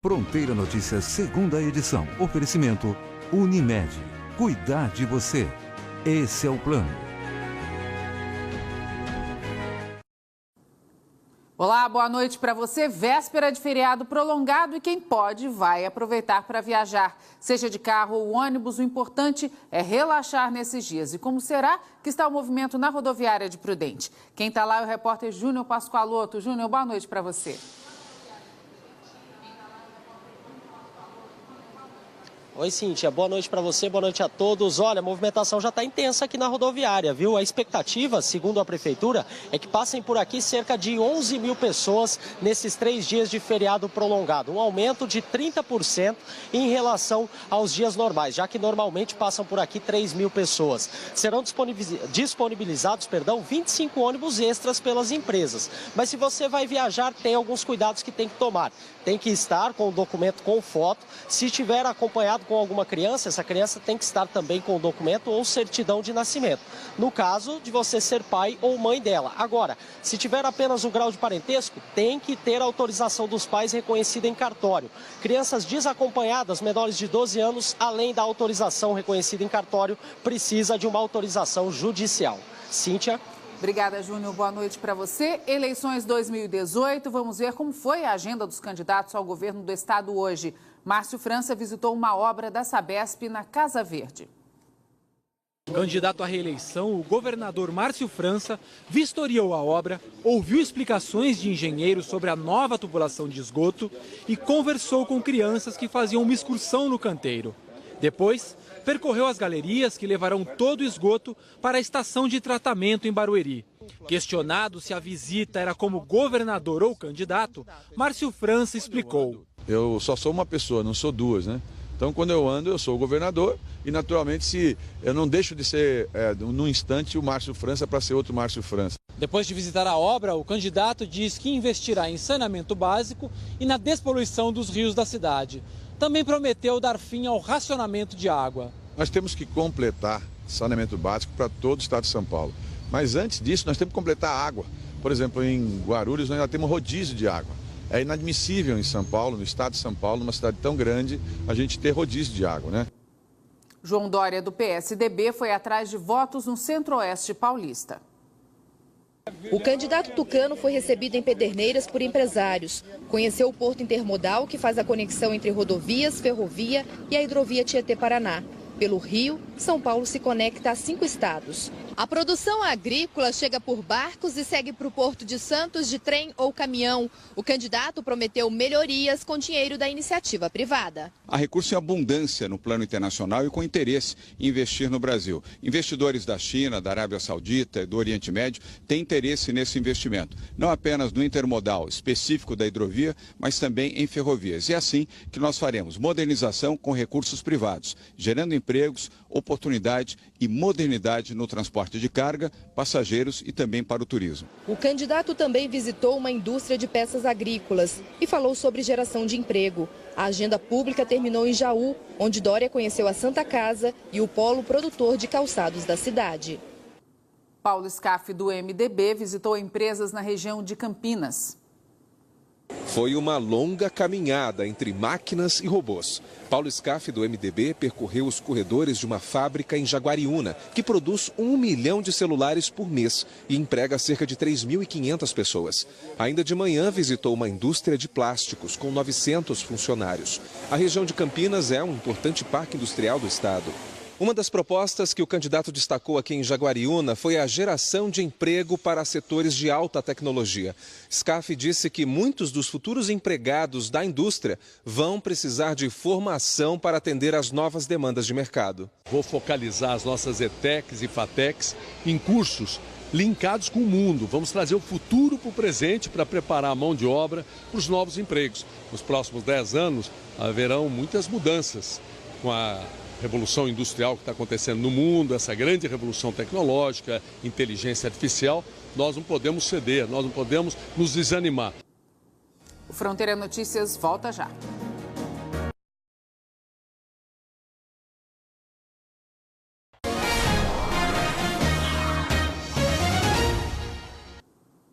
Fronteira Notícias, segunda edição. Oferecimento Unimed. Cuidar de você. Esse é o plano. Olá, boa noite para você. Véspera de feriado prolongado e quem pode vai aproveitar para viajar. Seja de carro ou ônibus, o importante é relaxar nesses dias. E como será que está o movimento na rodoviária de Prudente? Quem está lá é o repórter Júnior Pascoaloto. Júnior, boa noite para você. Oi, Cíntia. Boa noite para você, boa noite a todos. Olha, a movimentação já está intensa aqui na rodoviária, viu? A expectativa, segundo a Prefeitura, é que passem por aqui cerca de 11 mil pessoas nesses 3 dias de feriado prolongado. Um aumento de 30% em relação aos dias normais, já que normalmente passam por aqui 3 mil pessoas. Serão disponibilizados 25 ônibus extras pelas empresas. Mas se você vai viajar, tem alguns cuidados que tem que tomar. Tem que estar com o documento com foto. Se tiver acompanhado com alguma criança, essa criança tem que estar também com o documento ou certidão de nascimento. No caso de você ser pai ou mãe dela. Agora, se tiver apenas o grau de parentesco, tem que ter a autorização dos pais reconhecida em cartório. Crianças desacompanhadas, menores de 12 anos, além da autorização reconhecida em cartório, precisa de uma autorização judicial. Cíntia? Obrigada, Júnior. Boa noite para você. Eleições 2018, vamos ver como foi a agenda dos candidatos ao governo do estado hoje. Márcio França visitou uma obra da Sabesp na Casa Verde. Candidato à reeleição, o governador Márcio França vistoriou a obra, ouviu explicações de engenheiros sobre a nova tubulação de esgoto e conversou com crianças que faziam uma excursão no canteiro. Depois, percorreu as galerias que levarão todo o esgoto para a estação de tratamento em Barueri. Questionado se a visita era como governador ou candidato, Márcio França explicou. Eu só sou uma pessoa, não sou duas, né? Então, quando eu ando, eu sou o governador e, naturalmente, se eu não deixo de ser, num instante, o Márcio França para ser outro Márcio França. Depois de visitar a obra, o candidato diz que investirá em saneamento básico e na despoluição dos rios da cidade. Também prometeu dar fim ao racionamento de água. Nós temos que completar saneamento básico para todo o estado de São Paulo. Mas antes disso, nós temos que completar a água. Por exemplo, em Guarulhos, nós já temos rodízio de água. É inadmissível em São Paulo, no estado de São Paulo, numa cidade tão grande, a gente ter rodízio de água, né? João Dória, do PSDB, foi atrás de votos no Centro-Oeste paulista. O candidato tucano foi recebido em Pederneiras por empresários. Conheceu o porto intermodal que faz a conexão entre rodovias, ferrovia e a hidrovia Tietê-Paraná. Pelo Rio, São Paulo se conecta a 5 estados. A produção agrícola chega por barcos e segue para o Porto de Santos de trem ou caminhão. O candidato prometeu melhorias com dinheiro da iniciativa privada. Há recurso em abundância no plano internacional e com interesse em investir no Brasil. Investidores da China, da Arábia Saudita e do Oriente Médio têm interesse nesse investimento. Não apenas no intermodal específico da hidrovia, mas também em ferrovias. E é assim que nós faremos modernização com recursos privados, gerando empregos, oportunidade e modernidade no transporte de carga, passageiros e também para o turismo. O candidato também visitou uma indústria de peças agrícolas e falou sobre geração de emprego. A agenda pública terminou em Jaú, onde Dória conheceu a Santa Casa e o polo produtor de calçados da cidade. Paulo Scaff, do MDB, visitou empresas na região de Campinas. Foi uma longa caminhada entre máquinas e robôs. Paulo Scaff, do MDB, percorreu os corredores de uma fábrica em Jaguariúna, que produz 1 milhão de celulares por mês e emprega cerca de 3.500 pessoas. Ainda de manhã, visitou uma indústria de plásticos com 900 funcionários. A região de Campinas é um importante parque industrial do estado. Uma das propostas que o candidato destacou aqui em Jaguariúna foi a geração de emprego para setores de alta tecnologia. Scaff disse que muitos dos futuros empregados da indústria vão precisar de formação para atender às novas demandas de mercado. Vou focalizar as nossas ETECs e FATECs em cursos linkados com o mundo. Vamos trazer o futuro para o presente para preparar a mão de obra para os novos empregos. Nos próximos 10 anos haverão muitas mudanças com a revolução industrial que está acontecendo no mundo, essa grande revolução tecnológica, inteligência artificial. Nós não podemos ceder, nós não podemos nos desanimar. O Fronteira Notícias volta já.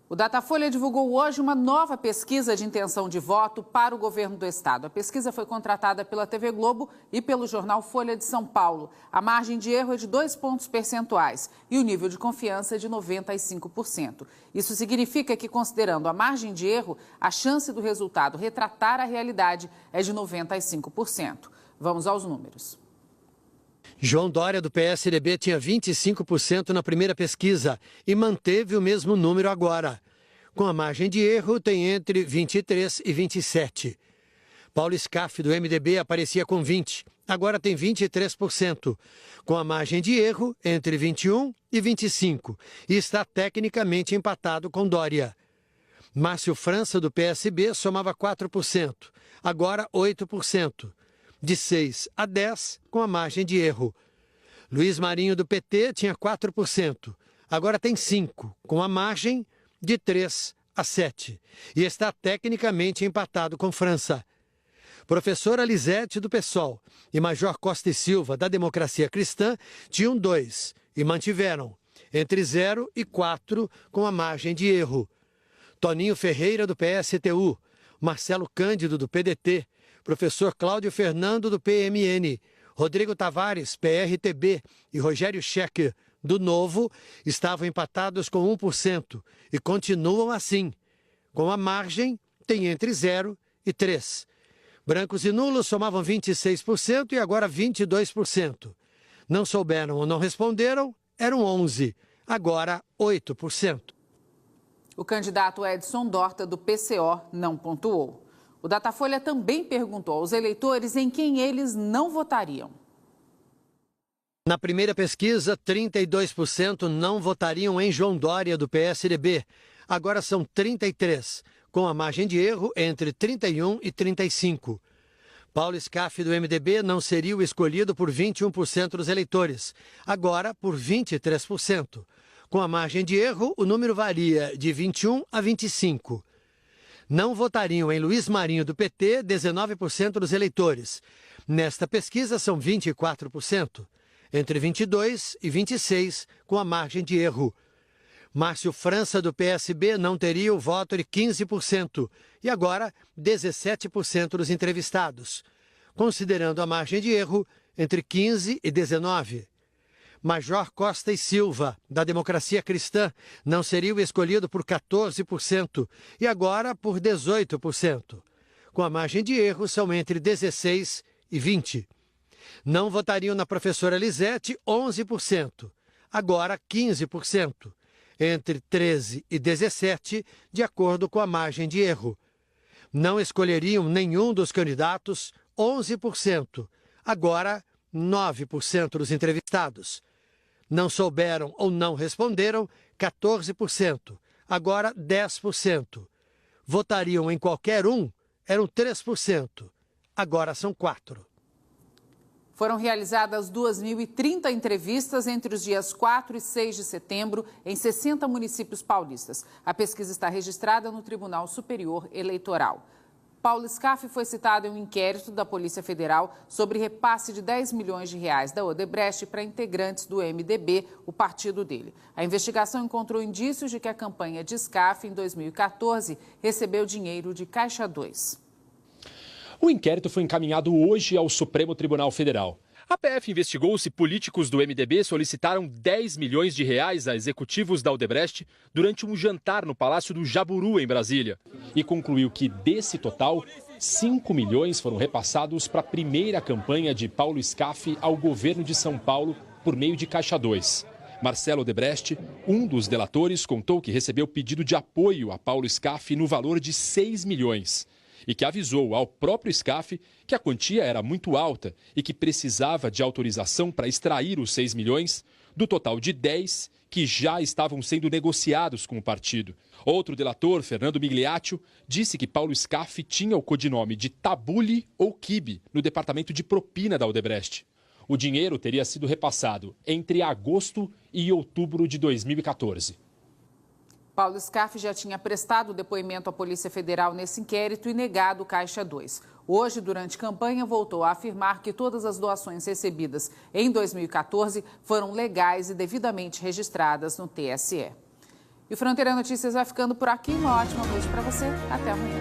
O O Datafolha divulgou hoje uma nova pesquisa de intenção de voto para o governo do estado. A pesquisa foi contratada pela TV Globo e pelo jornal Folha de São Paulo. A margem de erro é de 2 pontos percentuais e o nível de confiança é de 95%. Isso significa que, considerando a margem de erro, a chance do resultado retratar a realidade é de 95%. Vamos aos números. João Dória, do PSDB, tinha 25% na primeira pesquisa e manteve o mesmo número agora. Com a margem de erro, tem entre 23% e 27%. Paulo Scaff, do MDB, aparecia com 20%, agora tem 23%. Com a margem de erro, entre 21% e 25%, e está tecnicamente empatado com Dória. Márcio França, do PSB, somava 4%, agora 8%. De 6 a 10, com a margem de erro. Luiz Marinho, do PT, tinha 4%, agora tem 5%, com a margem de 3 a 7%, e está tecnicamente empatado com França. Professora Lisete, do PSOL, e Major Costa e Silva, da Democracia Cristã, tinham 2% e mantiveram, entre 0 e 4%, com a margem de erro. Toninho Ferreira, do PSTU, Marcelo Cândido, do PDT, professor Cláudio Fernando, do PMN, Rodrigo Tavares, PRTB, e Rogério Schecker, do Novo, estavam empatados com 1% e continuam assim. Com a margem, tem entre 0 e 3%. Brancos e nulos somavam 26% e agora 22%. Não souberam ou não responderam, eram 11%, agora 8%. O candidato Edson Dorta, do PCO, não pontuou. O Datafolha também perguntou aos eleitores em quem eles não votariam. Na primeira pesquisa, 32% não votariam em João Dória, do PSDB. Agora são 33%, com a margem de erro entre 31% e 35%. Paulo Scaff, do MDB, não seria o escolhido por 21% dos eleitores. Agora, por 23%. Com a margem de erro, o número varia de 21% a 25%. Não votariam em Luiz Marinho, do PT, 19% dos eleitores. Nesta pesquisa, são 24%, entre 22% e 26%, com a margem de erro. Márcio França, do PSB, não teria o voto de 15%, e agora 17% dos entrevistados, considerando a margem de erro entre 15% e 19%. Major Costa e Silva, da Democracia Cristã, não seria o escolhido por 14% e agora por 18%. Com a margem de erro, são entre 16% e 20%. Não votariam na professora Lisete, 11%, agora 15%, entre 13% e 17%, de acordo com a margem de erro. Não escolheriam nenhum dos candidatos, 11%, agora 9% dos entrevistados. Não souberam ou não responderam, 14%, agora 10%. Votariam em qualquer um, eram 3%, agora são 4%. Foram realizadas 2.030 entrevistas entre os dias 4 e 6 de setembro em 60 municípios paulistas. A pesquisa está registrada no Tribunal Superior Eleitoral. Paulo Scaff foi citado em um inquérito da Polícia Federal sobre repasse de 10 milhões de reais da Odebrecht para integrantes do MDB, o partido dele. A investigação encontrou indícios de que a campanha de Scaff, em 2014, recebeu dinheiro de Caixa 2. O inquérito foi encaminhado hoje ao Supremo Tribunal Federal. A PF investigou se políticos do MDB solicitaram 10 milhões de reais a executivos da Odebrecht durante um jantar no Palácio do Jaburu, em Brasília. E concluiu que, desse total, 5 milhões foram repassados para a primeira campanha de Paulo Scaff ao governo de São Paulo por meio de Caixa 2. Marcelo Odebrecht, um dos delatores, contou que recebeu pedido de apoio a Paulo Scaff no valor de 6 milhões. E que avisou ao próprio Scaff que a quantia era muito alta e que precisava de autorização para extrair os 6 milhões do total de 10 que já estavam sendo negociados com o partido. Outro delator, Fernando Migliaccio, disse que Paulo Scaff tinha o codinome de Tabule ou Kibe no departamento de propina da Odebrecht. O dinheiro teria sido repassado entre agosto e outubro de 2014. Paulo Scaff já tinha prestado depoimento à Polícia Federal nesse inquérito e negado Caixa 2. Hoje, durante campanha, voltou a afirmar que todas as doações recebidas em 2014 foram legais e devidamente registradas no TSE. E o Fronteira Notícias vai ficando por aqui. Uma ótima noite para você. Até amanhã.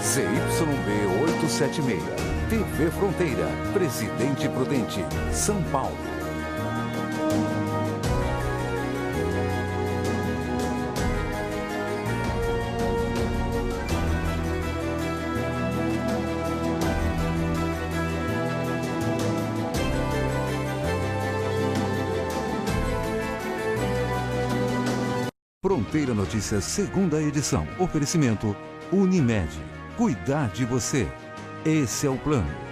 CYB 876, TV Fronteira, Presidente Prudente, São Paulo. Fronteira Notícias, segunda edição. Oferecimento Unimed. Cuidar de você. Esse é o plano.